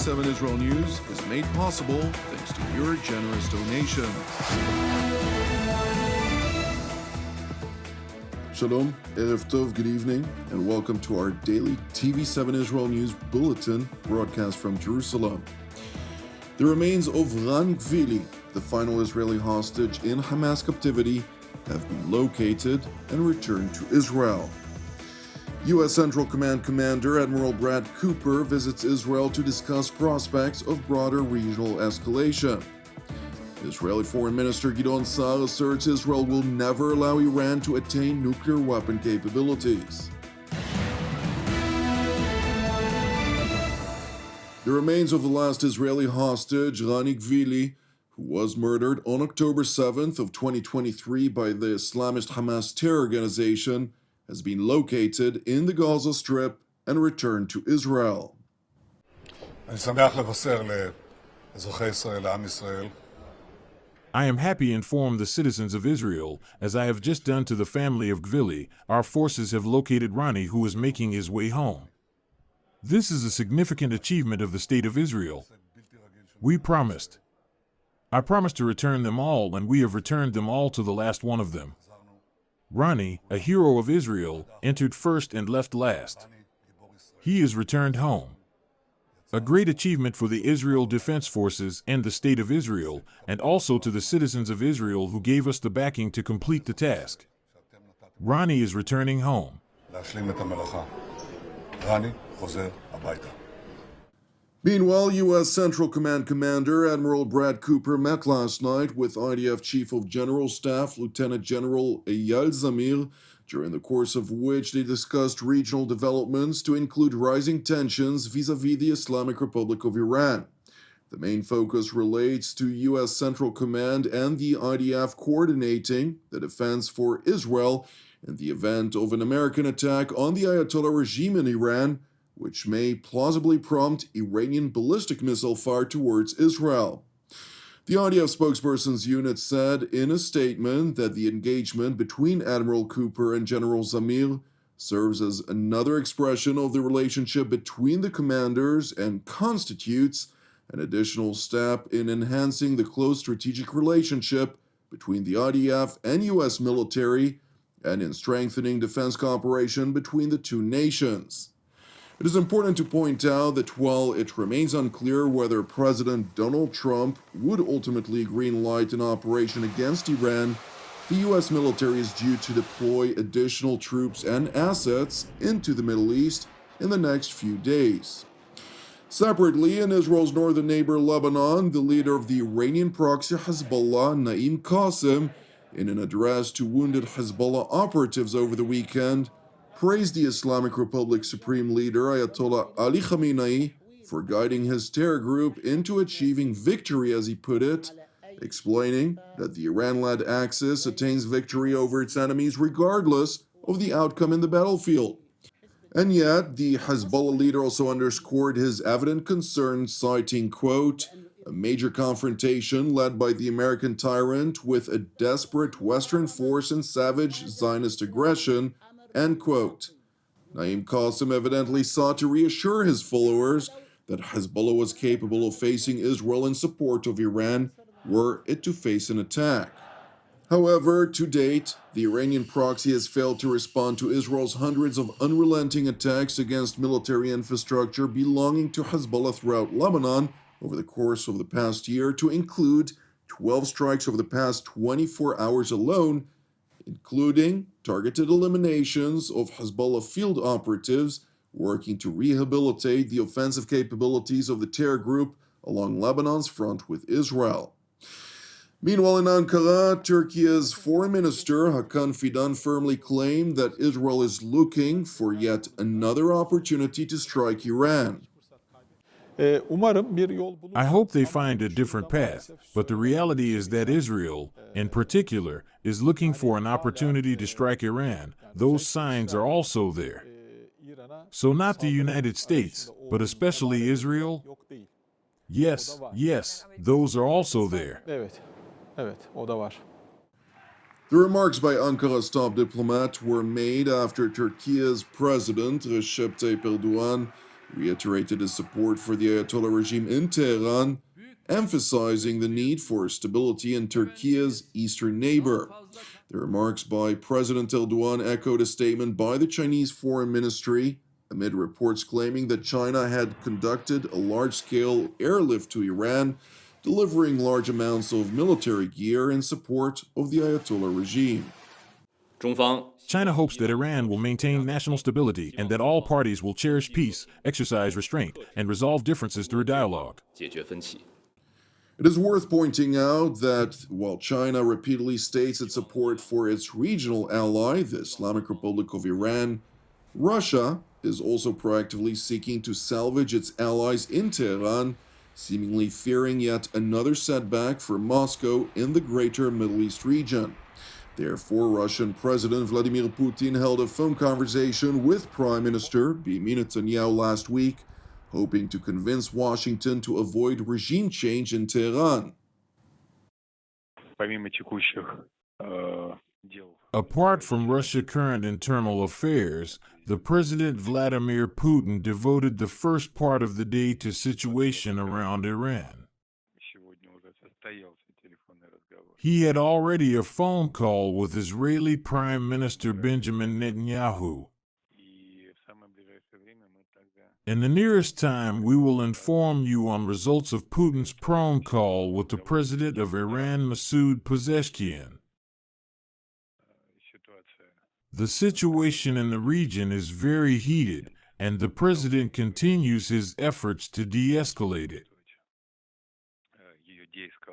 TV7 Israel News is made possible thanks to your generous donation. Shalom, Erev Tov, good evening, and welcome to our daily TV7 Israel News Bulletin broadcast from Jerusalem. The remains of Ran Gvili, the final Israeli hostage in Hamas captivity, have been located and returned to Israel. U.S. Central Command Commander Admiral Brad Cooper visits Israel to discuss prospects of broader regional escalation. Israeli Foreign Minister Gideon Sa'ar asserts Israel will never allow Iran to attain nuclear weapon capabilities. The remains of the last Israeli hostage, Ran Gvili, who was murdered on October 7th of 2023 by the Islamist Hamas terror organization, has been located in the Gaza Strip and returned to Israel. I am happy to inform the citizens of Israel, as I have just done to the family of Gvili, our forces have located Rani, who is making his way home. This is a significant achievement of the State of Israel. I promised to return them all, and we have returned them all to the last one of them. Rani, a hero of Israel, entered first and left last. He is returned home. A great achievement for the Israel Defense Forces and the State of Israel, and also to the citizens of Israel who gave us the backing to complete the task. Rani is returning home. Meanwhile, U.S. Central Command Commander Admiral Brad Cooper met last night with IDF Chief of General Staff Lieutenant General Eyal Zamir, during the course of which they discussed regional developments to include rising tensions vis-à-vis the Islamic Republic of Iran. The main focus relates to U.S. Central Command and the IDF coordinating the defense for Israel in the event of an American attack on the Ayatollah regime in Iran, which may plausibly prompt Iranian ballistic missile fire towards Israel. The IDF spokesperson's unit said in a statement that the engagement between Admiral Cooper and General Zamir serves as another expression of the relationship between the commanders and constitutes an additional step in enhancing the close strategic relationship between the IDF and U.S. military and in strengthening defense cooperation between the two nations. It is important to point out that while it remains unclear whether President Donald Trump would ultimately greenlight an operation against Iran, the U.S. military is due to deploy additional troops and assets into the Middle East in the next few days. Separately, in Israel's northern neighbor Lebanon, the leader of the Iranian proxy Hezbollah, Naim Qassem, in an address to wounded Hezbollah operatives over the weekend, praised the Islamic Republic Supreme Leader Ayatollah Ali Khamenei for guiding his terror group into achieving victory, as he put it, explaining that the Iran-led Axis attains victory over its enemies regardless of the outcome in the battlefield. And yet, the Hezbollah leader also underscored his evident concern, citing, quote, "a major confrontation led by the American tyrant with a desperate Western force and savage Zionist aggression," end quote. Naim Qassem evidently sought to reassure his followers that Hezbollah was capable of facing Israel in support of Iran were it to face an attack. However, to date, the Iranian proxy has failed to respond to Israel's hundreds of unrelenting attacks against military infrastructure belonging to Hezbollah throughout Lebanon over the course of the past year, to include 12 strikes over the past 24 hours alone, including targeted eliminations of Hezbollah field operatives working to rehabilitate the offensive capabilities of the terror group along Lebanon's front with Israel. Meanwhile, in Ankara, Turkey's Foreign Minister Hakan Fidan firmly claimed that Israel is looking for yet another opportunity to strike Iran. I hope they find a different path, but the reality is that Israel, in particular, is looking for an opportunity to strike Iran. Those signs are also there. So not the United States, but especially Israel? Yes, those are also there. The remarks by Ankara's top diplomat were made after Turkey's President Recep Tayyip Erdogan reiterated his support for the Ayatollah regime in Tehran, emphasizing the need for stability in Turkey's eastern neighbor. The remarks by President Erdogan echoed a statement by the Chinese Foreign Ministry, amid reports claiming that China had conducted a large-scale airlift to Iran, delivering large amounts of military gear in support of the Ayatollah regime. China hopes that Iran will maintain national stability and that all parties will cherish peace, exercise restraint, and resolve differences through dialogue. It is worth pointing out that while China repeatedly states its support for its regional ally, the Islamic Republic of Iran, Russia is also proactively seeking to salvage its allies in Tehran, seemingly fearing yet another setback for Moscow in the greater Middle East region. Therefore, Russian President Vladimir Putin held a phone conversation with Prime Minister Benjamin Netanyahu last week, hoping to convince Washington to avoid regime change in Tehran. Apart from Russia's current internal affairs, the President Vladimir Putin devoted the first part of the day to situation around Iran. He had already a phone call with Israeli Prime Minister Benjamin Netanyahu. In the nearest time, we will inform you on results of Putin's phone call with the President of Iran, Masoud Pezeshkian. The situation in the region is very heated, and the President continues his efforts to de-escalate it.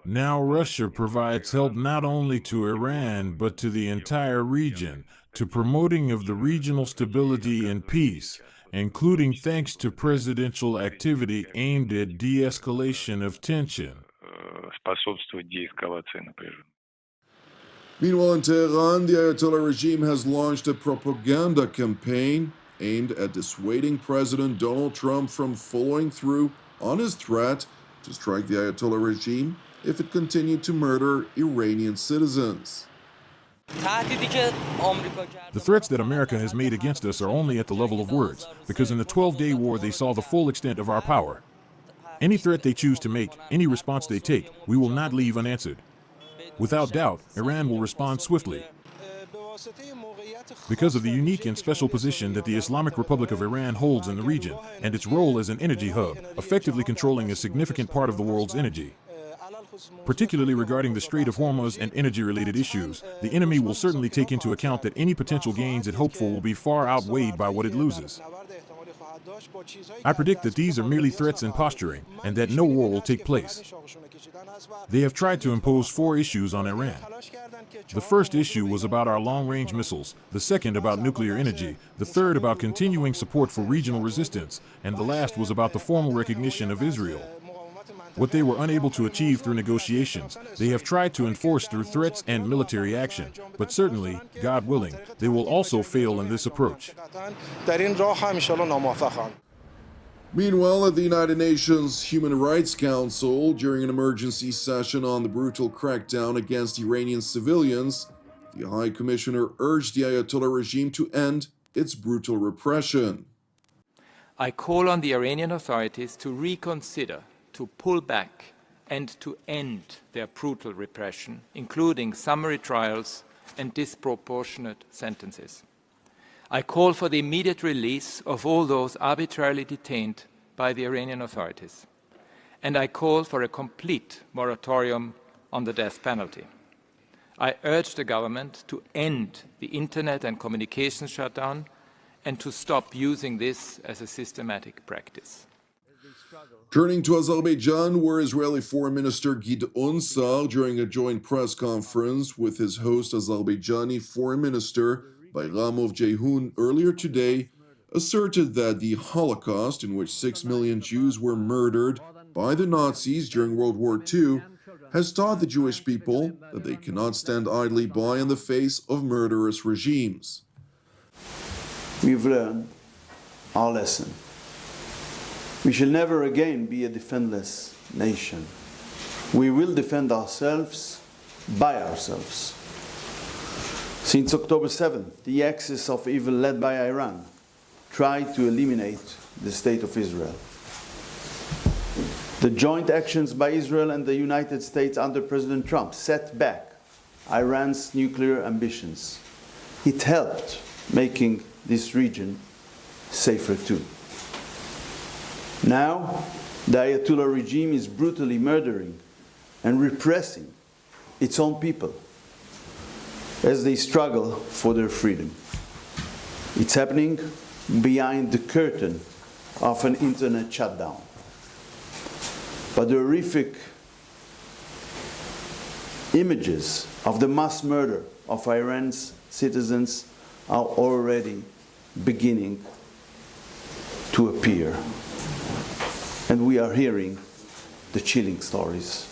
Now Russia provides help not only to Iran but to the entire region, to promoting of the regional stability and peace, including thanks to presidential activity aimed at de-escalation of tension. Meanwhile, in Tehran, the Ayatollah regime has launched a propaganda campaign aimed at dissuading President Donald Trump from following through on his threat to strike the Ayatollah regime if it continued to murder Iranian citizens. The threats that America has made against us are only at the level of words, because in the 12-day war they saw the full extent of our power. Any threat they choose to make, any response they take, we will not leave unanswered. Without doubt, Iran will respond swiftly. Because of the unique and special position that the Islamic Republic of Iran holds in the region, and its role as an energy hub, effectively controlling a significant part of the world's energy. Particularly regarding the Strait of Hormuz and energy-related issues, the enemy will certainly take into account that any potential gains it hoped for will be far outweighed by what it loses. I predict that these are merely threats and posturing, and that no war will take place. They have tried to impose 4 issues on Iran. The first issue was about our long-range missiles, the second about nuclear energy, the third about continuing support for regional resistance, and the last was about the formal recognition of Israel. What they were unable to achieve through negotiations, they have tried to enforce through threats and military action, but certainly, God willing, they will also fail in this approach. Meanwhile, at the United Nations Human Rights Council, during an emergency session on the brutal crackdown against Iranian civilians, the High Commissioner urged the Ayatollah regime to end its brutal repression. I call on the Iranian authorities to reconsider, to pull back, and to end their brutal repression, including summary trials and disproportionate sentences. I call for the immediate release of all those arbitrarily detained by the Iranian authorities. And I call for a complete moratorium on the death penalty. I urge the government to end the internet and communications shutdown and to stop using this as a systematic practice. Turning to Azerbaijan, where Israeli Foreign Minister Gideon Sa'ar, during a joint press conference with his host Azerbaijani Foreign Minister Bayramov Ceyhun earlier today, asserted that the Holocaust, in which 6 million Jews were murdered by the Nazis during World War II, has taught the Jewish people that they cannot stand idly by in the face of murderous regimes. We've learned our lesson. We shall never again be a defenseless nation. We will defend ourselves by ourselves. Since October 7th, the axis of evil led by Iran tried to eliminate the State of Israel. The joint actions by Israel and the United States under President Trump set back Iran's nuclear ambitions. It helped making this region safer too. Now, the Ayatollah regime is brutally murdering and repressing its own people as they struggle for their freedom. It's happening behind the curtain of an internet shutdown. But the horrific images of the mass murder of Iran's citizens are already beginning to appear. And we are hearing the chilling stories.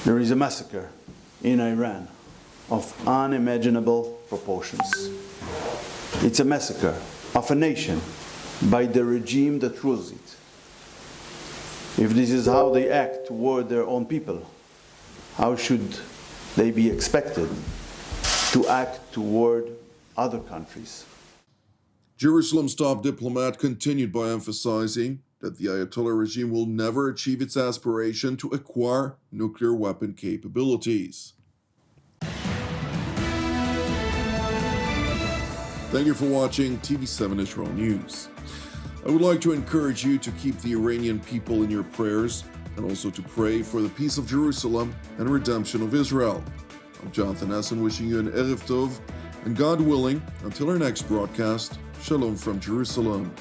There is a massacre in Iran of unimaginable proportions. It's a massacre of a nation by the regime that rules it. If this is how they act toward their own people, how should they be expected to act toward other countries? Jerusalem's top diplomat continued by emphasizing that the Ayatollah regime will never achieve its aspiration to acquire nuclear weapon capabilities. Thank you for watching TV7 Israel News. I would like to encourage you to keep the Iranian people in your prayers and also to pray for the peace of Jerusalem and redemption of Israel. I'm Jonathan Essen wishing you an Erev Tov, and God willing, until our next broadcast, Shalom from Jerusalem.